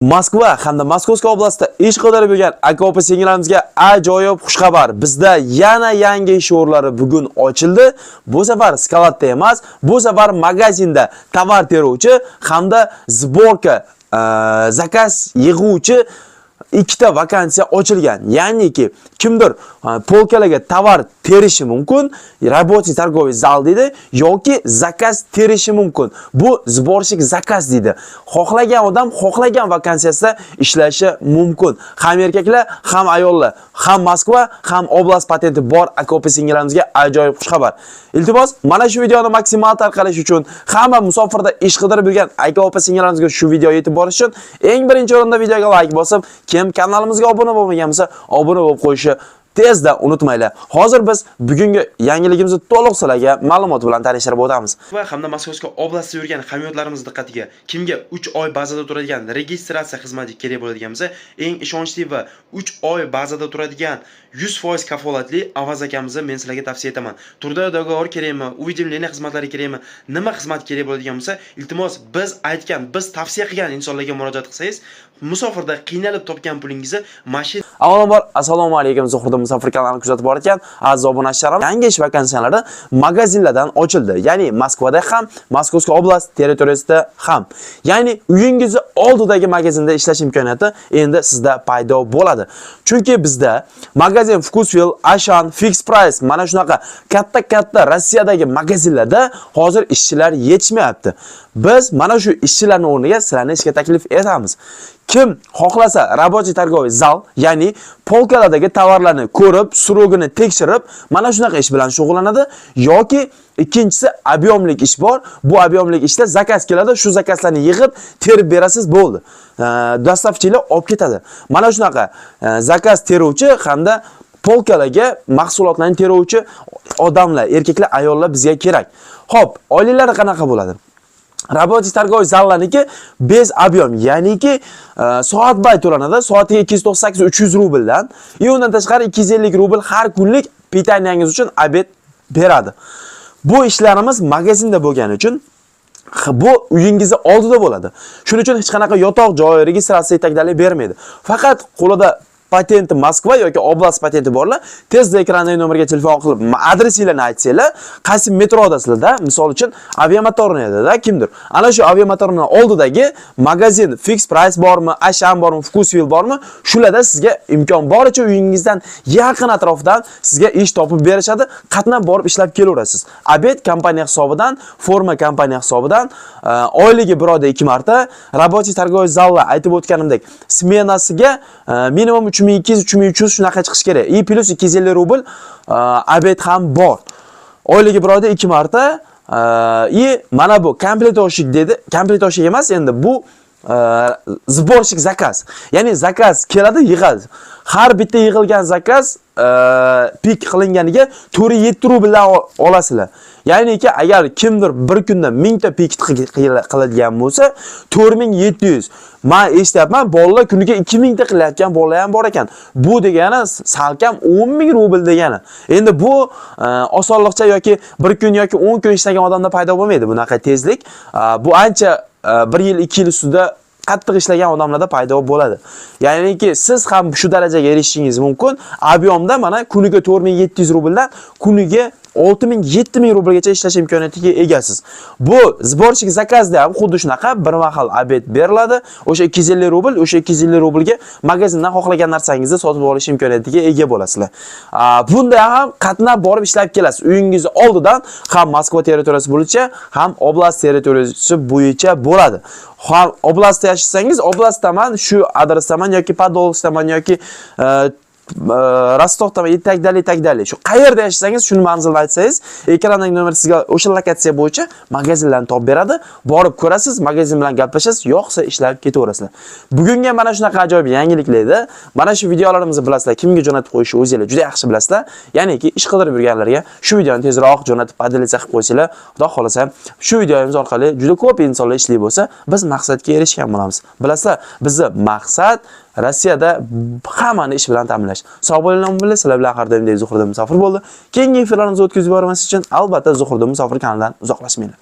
Moskva hamda Moskovskiy oblastida ish qidirib yurgan aka-opa singillarimizga ajoyib xushxabar. Bizda yana yangi ish o'rinlari bugun ochildi. Bu safar skaladda emas, bu safar magazinda tovar teruvchi hamda sborka zakaz yig'uvchi ikkita vakansiya ochilgan. Ya'niki kimdir polkalarga tovar terishi mumkin, рабочий торговый zal deydi yoki zakaz terishi mumkin. Bu sborщик zakaz deydi. Xohlagan odam xohlagan vakansiyasida ishlashi mumkin. Ham erkaklar, ham ayollar, ham Moskva, ham oblast patenti bor aka-opa singillarimizga ajoyib xushxabar. Iltimos, mana shu videoni maksimal tarqalish uchun, hamma musofirda ish qidirib yurgan aka-opa singillarimizga shu video yetib borish uchun eng birinchi o'rinda videoga like bosib, kim kanalimizga obuna bo'lmagan bo'lsa, obuna bo'lib qo'yishi tezda unutmanglar. Hozir biz bugungi yangiligimizni to'liq sizlarga ma'lumot bilan tanishtirib o'tamiz. Va hamda Moskovskiy oblastida yurgan hamyurtlarimiz diqqatiga, kimga 3 oy bazada turadigan registratsiya xizmati kerak bo'ladigan bo'lsa, eng ishonchli va 3 oy bazada turadigan 100% kafolatli Avaz akamizni men sizlarga tavsiya etaman. Turda dogovor kerakmi, уведомление xizmatlari kerakmi, nima xizmat kerak bo'ladigan bo'lsa, iltimos biz aytgan, biz tavsiya qilgan insonlarga murojaat qilsangiz, musofirda qiynalib topgan pulingizni mashina. Avvalambor assalomu alaykum, Zuhurda musofir kanalini kuzatib borayotgan aziz obunachilarim, yangi ish vakansiyalari magazinlardan ochildi. Ya'ni Moskvada ham, Moskovskiy oblast territoriyasida ham. Ya'ni uyingizni oldidagi magazinda ishlash imkoniyati endi sizda paydo bo'ladi. Chunki bizda magazin Vkusvil, Ashan, Fix Price mana shunaqa katta Rossiyadagi magazinlarda hozir ishchilar yetishmayapti. Biz mana shu ishchilarning o'rniga sizlarni ishga taklif etamiz. Kim xohlasa рабочий торговый zal, ya'ni polkalardagi tovarlarni ko'rib, surogini tekshirib, mana shunaqa ish bilan shug'ullanadi yoki ikkinchisi объемlik ish bor. Bu объемlik ishda zakaz keladi, shu zakazlarni yig'ib terib berasiz, bo'ldi. Dostavchilar olib ketadi. Mana shunaqa zakaz teruvchi hamda polkalarga mahsulotlarni teruvchi odamlar, erkaklar, ayollar bizga kerak. Xo'p, oyliklari qanaqa bo'ladi? Рабочий торговый zallarniki bez объем, ya'niki soat bay to'lanadi. Soatiga 298-300 rubldan. Undan tashqari 250 rubl har kunlik pitaniyangiz uchun obed beradi. Bu ishlarimiz magazinda bo'lgani uchun bu uyingizni oldida bo'ladi. Shuning uchun hech qanaqa yotoq joy, registratsiya yetakdalik bermaydi. Faqat qo'lida patenti Moskva yoki oblast patenti borlar, tezda ekrandagi nomerga telefon qilib, adresinglarni aytsanglar, qaysi metrodasizlarda, misol uchun aviamotorniyada kimdir. Ana shu aviamotorning oldidagi magazin Fix Price bormi, Ashan bormi, Vkusvil bormi, shularda sizga imkon boricha uyingizdan yaqin atrofdan sizga ish topib berishadi. Qatnab borib ishlab kelaverasiz. Obed kompaniya hisobidan, forma kompaniya hisobidan, oyligi bir oyda 2 marta, рабочий торговый zallar aytib o'tganimdek, smenasiga minimum 3200-3300 shunaqa chiqish kerak. I plus 250 rubl obed ham bor. Oyligi bir oyda 2 marta. Mana bu kompletoshik dedi. Kompletoshik emas, endi bu sborщик zakaz. Ya'ni zakaz keladi, yig'adi. Har bitta yig'ilgan zakaz pik qilinganiga 4-7 rubldan olasizlar. Ya'niki agar kimdir bir kunda 1000 ta pik qiladigan bo'lsa, 4700. Men eshityapman, bolalar kuniga 2000 ta qilayotgan bolalar ham bor ekan. Bu degani salkam 10000 rubl degani. Endi bu osonlikcha yoki bir kun yoki 10 kun ishlagan odamda paydo bo'lmaydi bunaqa tezlik. Bu ancha 1 yil 2 yil ustida qattiq ishlagan odamlarda paydo bo'ladi. Ya'niki siz ham shu darajaga erishishingiz mumkin. Объемda mana kuniga 4700 rubldan kuniga 6000-7000 rublgacha ishlash imkoniyatiga egasiz. Bu sborщик zakazda ham xuddi shunaqa bir mahal obed beriladi. O'sha 250 rubl, o'sha 250 rublga magazindan xohlagan narsangizni sotib olish imkoniyatiga ega bo'lasizlar. Bunda ham qatnab borib ishlab kelasiz. Uyingizni oldidan ham Moskva territoriyasi bo'yicha, ham oblast territoriyasi bo'yicha bo'ladi. Ham oblastda yashasangiz, oblastdaman, shu adresdaman yoki Podolskdaman yoki Rostovda yetakdalik. Shu qayerda yashasangiz, shuni manzilni aytsangiz, ekrandagi nomer sizga o'sha lokatsiya bo'yicha magazinlarni topib beradi. Borib ko'rasiz, magazin bilan gaplashasiz, yo'qsa ishlab ketaverasizlar. Bugunga mana shunaqa ajoyib yangiliklarda, mana shu videolarimizni bilasizlar, kimga jo'natib qo'yishni o'zingizlar juda yaxshi bilasizlar. Ya'niki ish qidirib yurganlarga shu videoni tezroq jo'natib podelitsiya qilib qo'ysanglar, xudo xolasa, shu videomiz orqali juda ko'p insonlar ishli bo'lsa, biz maqsadga erishgan bo'lamiz. Bilasizlar, bizning maqsad Rossiyada hammani ish bilan ta'minlash. Sog' bo'linglar, sizlar bilan har doimdek Zuhurda musofir bo'ldi. Keyingi efirlarimizni o'tkazib bormaslik uchun albatta Zuhurda musofir kanalidan uzoqlashmanglar.